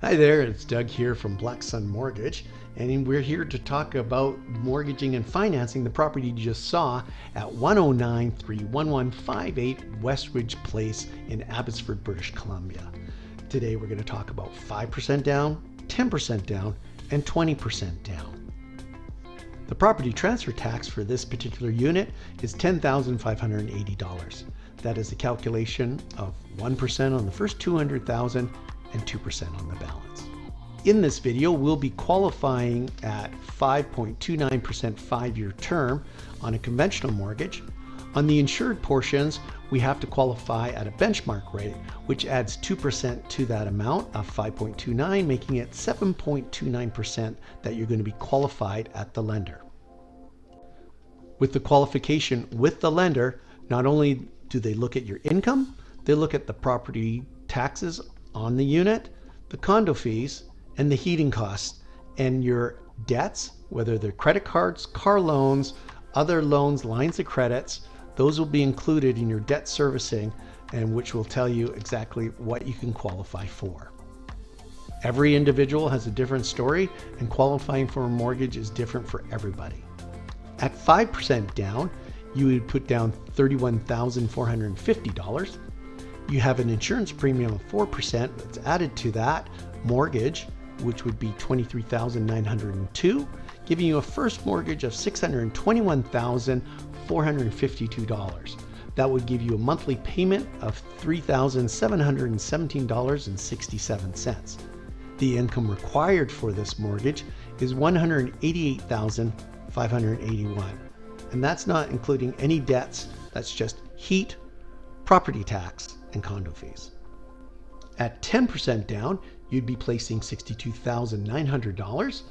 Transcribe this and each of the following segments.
Hi there, it's Doug here from Black Sun Mortgage, and we're here to talk about mortgaging and financing the property you just saw at 109-31158 Westridge Place in Abbotsford, British Columbia. Today we're going to talk about 5% down, 10% down, and 20% down. The property transfer tax for this particular unit is $10,580. That is a calculation of 1% on the first $200,000 and 2% on the balance. In this video, we'll be qualifying at 5.29% 5-year term on a conventional mortgage. On the insured portions, we have to qualify at a benchmark rate, which adds 2% to that amount of 5.29, making it 7.29% that you're going to be qualified at the lender. With the qualification with the lender, not only do they look at your income, they look at the property taxes on the unit, the condo fees, and the heating costs, and your debts, whether they're credit cards, car loans, other loans, lines of credits. Those will be included in your debt servicing, and which will tell you exactly what you can qualify for. Every individual has a different story, and qualifying for a mortgage is different for everybody. At 5% down, you would put down $31,450. You have an insurance premium of 4% that's added to that mortgage, which would be $23,902, giving you a first mortgage of $621,452. That would give you a monthly payment of $3,717.67. The income required for this mortgage is $188,581, and that's not including any debts. That's just heat, property tax, and condo fees. At 10% down, you'd be placing $62,900.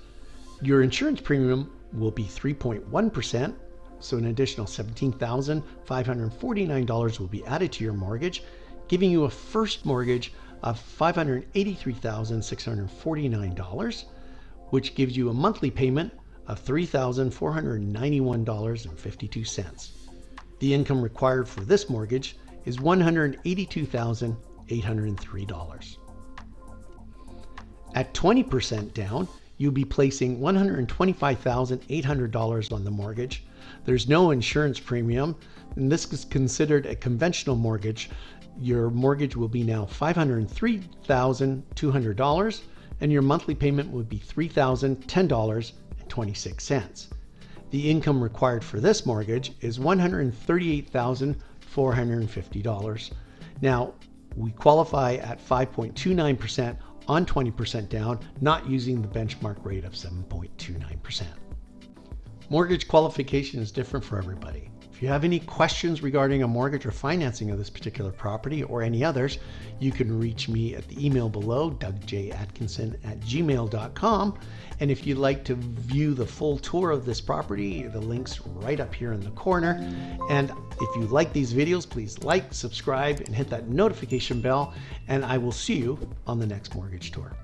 Your insurance premium will be 3.1%, so an additional $17,549 will be added to your mortgage, giving you a first mortgage of $583,649, which gives you a monthly payment of $3,491.52. The income required for this mortgage is $182,803. At 20% down, you'll be placing $125,800 on the mortgage. There's no insurance premium, and this is considered a conventional mortgage. Your mortgage will be now $503,200, and your monthly payment would be $3,010.26. The income required for this mortgage is $138,450. Now, we qualify at 5.29% on 20% down, not using the benchmark rate of 7.29%. Mortgage qualification is different for everybody. If you have any questions regarding a mortgage or financing of this particular property or any others, you can reach me at the email below, dougjatkinson@gmail.com. And if you'd like to view the full tour of this property, the link's right up here in the corner. And if you like these videos, please like, subscribe, and hit that notification bell. And I will see you on the next mortgage tour.